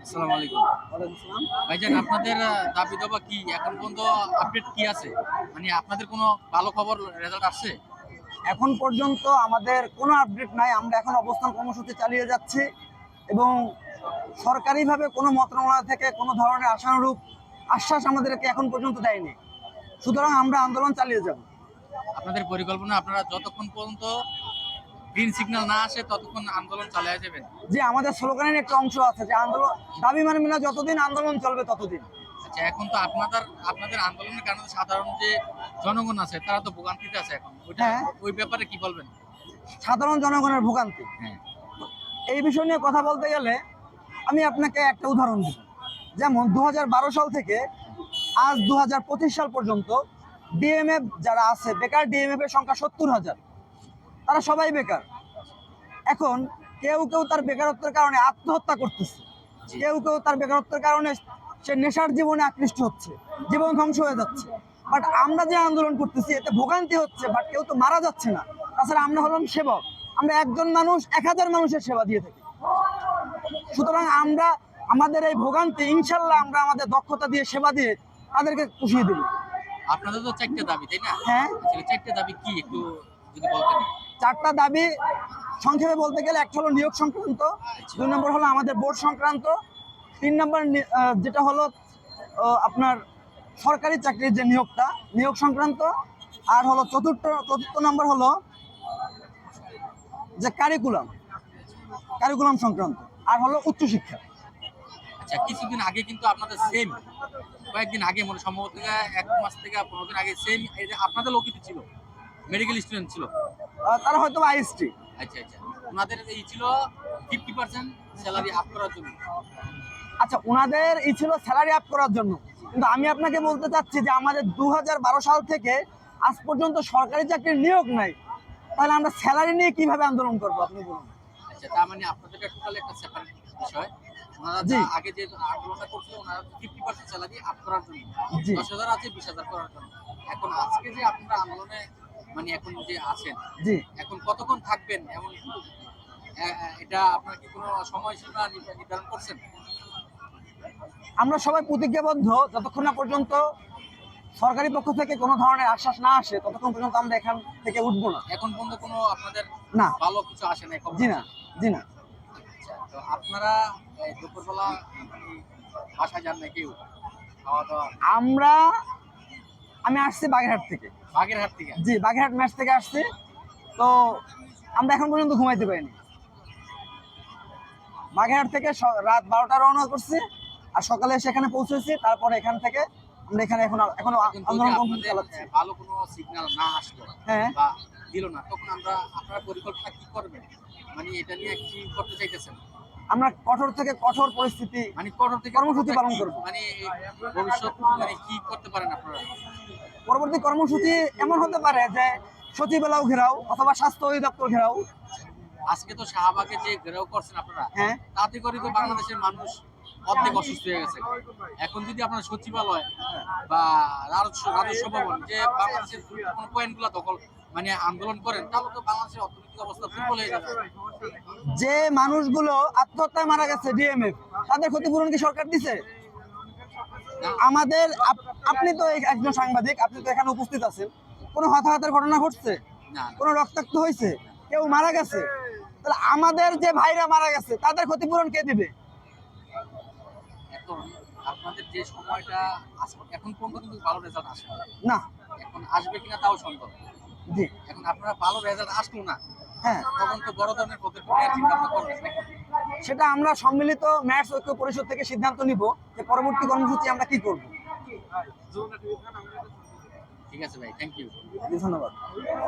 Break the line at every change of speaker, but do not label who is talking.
আসসালামু আলাইকুম।
ওয়ালাইকুম আসসালাম।
ভাইজান আপনাদের দাবি দাবা কি? এখন পর্যন্ত আপডেট কি আছে? মানে আপনাদের কোনো ভালো খবর রেজাল্ট আসছে?
এখন পর্যন্ত আমাদের কোনো আপডেট নাই। আমরা এখন অবস্থান কর্মসূচি চালিয়ে যাচ্ছি এবং সরকারিভাবে কোনো মন্ত্রণালয় থেকে কোনো ধরনের আশানুরূপ আশ্বাস আমাদেরকে এখন পর্যন্ত দেয়নি। সুতরাং আমরা আন্দোলন চালিয়ে যাব।
আপনাদের পরিকল্পনা আপনারা যতক্ষণ পর্যন্ত গ্রিন সিগন্যাল না আসে ততক্ষণ আন্দোলন চালিয়ে যাবেন?
যে আমাদের স্লোগানের একটা অংশ আছে যে আন্দোলন দাবি মানবে না, যতদিন আন্দোলন চলবে ততদিন।
আচ্ছা, এখন তো আপনাদের আন্দোলনের কারণে সাধারণ যে জনগণ আছে তারা তো ভোগান্তিতে আছে এখন।
হ্যাঁ।
ওই ব্যাপারে কি বলবেন?
সাধারণ জনগণের ভোগান্তি,
হ্যাঁ।
এই বিষয় নিয়ে কথা বলতে গেলে আমি আপনাকে একটা উদাহরণ দিব। যেমন 2012 সাল থেকে আজ 2025 সাল পর্যন্ত ডিএমএফ যারা আছে বেকার, ডিএমএফ এর সংখ্যা 70,000। তারা সবাই বেকার। এখন কেউ কেউ তার বেকারত্বের কারণে আত্মহত্যা করতেছে, কেউ কেউ তার বেকারত্বের কারণে সে নেশার জীবনে আকৃষ্ট হচ্ছে, জীবন ধ্বংস হয়ে যাচ্ছে। বাট আমরা যে আন্দোলন করতেছি এতে ভোগান্তি হচ্ছে, বাট কেউ তো মারা যাচ্ছে না। তাছাড়া আমরা হলাম সেবক, আমরা একজন মানুষ 1000 মানুষের সেবা দিয়ে থাকি। সুতরাং আমরা আমাদের এই ভোগান্তি ইনশাল্লাহ আমরা আমাদের দক্ষতা দিয়ে সেবা দিয়ে তাদেরকে পুষিয়ে দেব।
আপনাদের তো 4টে দাবি, তাই না?
হ্যাঁ।
আসলে 4টে দাবি কি একটু যদি বলতেন?
4টা দাবি সংক্ষেপে বলতে গেলে, একটা হলো নিয়োগ সংক্রান্ত, 2 নম্বর হলো আমাদের বোর্ড সংক্রান্ত, 3 নম্বর যেটা হলো আপনার সরকারি চাকরির যে নিয়োগ সংক্রান্ত, আর হলো চতুর্থ নম্বর হলো যে কারিকুলাম সংক্রান্ত, আর হলো উচ্চশিক্ষা।
আচ্ছা, কিছুদিন আগে কিন্তু আপনাদের সেম কয়েকদিন আগে মনে সম্ভবত 1 মাস থেকে 15 দিন আগে সেম আপনাদের লোকই ছিল, মেডিকেল স্টুডেন্ট ছিল।
তারা হয়তো আইএসটি।
আচ্ছা আচ্ছা, ওনাদের এই ছিল 50% স্যালারি আপ করার জন্য।
আচ্ছা, ওনাদের ই ছিল স্যালারি আপ করার জন্য, কিন্তু আমি আপনাকে বলতে চাচ্ছি যে আমাদের 2012 সাল থেকে আজ পর্যন্ত সরকারি চাকরির নিয়োগ নাই, তাহলে আমরা স্যালারি নিয়ে কিভাবে আন্দোলন করবো আপনি বলুন?
আচ্ছা, তার মানে আপনাদের টোটাল একটা সেপারেট বিষয়। ওনারা
জি।
আগে যে আন্দোলনটা করছিল ওনারা 50% স্যালারি আপ করার জন্য,
জি।
10,000 আছে 20,000 করার জন্য। এখন আজকে যে আপনারা আন্দোলনে মানে এখন যে আছেন,
জি।
এখন কতক্ষণ থাকবেন এমন এটা আপনার কি কোনো সময়সীমা নির্ধারণ করছেন?
আমরা সবাই প্রতিজ্ঞাবদ্ধ, যতক্ষণ না পর্যন্ত সরকারি পক্ষ থেকে কোনো ধরনের আশ্বাস না আসে ততক্ষণ পর্যন্ত আমরা এখান থেকে উঠবো না।
এখন পর্যন্ত কোনো আপনাদের
না।
ভালো কিছু আসে নাই?
জি না, জি না।
আচ্ছা, তো আপনারা দুপুরবেলা মানে বাসায় যান না কেউ? খাওয়া দাওয়া?
আমি আসছি বাগেরহাট থেকে।
বাগেরহাট থেকে?
জি, বাগেরহাট ম্যাচ থেকে আসছি। তো আমরা এখন পর্যন্ত ঘুমাইতে পারিনি। বাগেরহাট থেকে রাত 12টা রওনা করছি, আর সকালে সেখানে পৌঁছেছি। তারপরে এখান থেকে আমরা এখানে এখনো আন্দোলন কর্মসূচি চালাচ্ছি।
ভালো কোনো সিগন্যাল না আসলো,
হ্যাঁ,
বা দিল না, তখন আপনারা পরিকল্পনা কি করবেন? মানে এটা নিয়ে কি করতে চাইতেছেন?
আমরা কঠোর থেকে কঠোর পরিস্থিতি
মানে কঠোর থেকে
কর্মসূচি পালন করব।
মানে ভবিষ্যৎ মানে কি করতে পারেন আপনারা?
পরবর্তী কর্মসূচি এমন হতে পারে যে সচিবালয় ঘেরাও অথবা স্বাস্থ্য অধিদপ্তর ঘেরাও।
আজকে তো শাহবাগে যে ঘেরাও করছেন আপনারা,
হ্যাঁ,
তাতে করে তো বাংলাদেশের মানুষ অর্ধেক অসুস্থ হয়ে গেছে। এখন যদি আপনার সচিবালয় বা রাজস্ব ভবন যে বাংলাদেশের কোন পয়েন্টগুলো দখল মানে আন্দোলন করেন, তাহলে তো বাংলাদেশের অর্থনৈতিক অবস্থা দুর্বল হয়ে যাবে।
যে মানুষগুলো আত্মহত্যায় মারা গেছে ডিএমএফ, তাদের ক্ষতিপূরণ কি সরকার দিছে? আমাদের আপনি তো একজন সাংবাদিক, আপনি তো এখানে উপস্থিত আছেন, কোনো হতাহতের ঘটনা ঘটছে?
না।
কোনো রক্তাক্ত হয়েছে? কেউ মারা গেছে? তাহলে আমাদের যে ভাইরা মারা গেছে তাদের ক্ষতিপূরণ কে দিবে?
এখন আপনাদের যে সময়টা এখন পর্যন্ত কিন্তু ভালো রেজাল্ট আসে
না।
এখন আসবে কিনা তাও সন্দেহ।
জি।
এখন আপনারা ভালো রেজাল্ট আসলো না,
হ্যাঁ,
তখন তো বড় ধরনের পদক্ষেপ নেওয়ার চিন্তা ভাবনা করবেন নাকি?
সেটা আমরা সম্মিলিত ম্যাথস ঐক্য পরিষদ থেকে সিদ্ধান্ত নিব যে পরবর্তী কর্মসূচি আমরা কি করব।
ঠিক আছে ভাই, থ্যাংক ইউ।
ধন্যবাদ।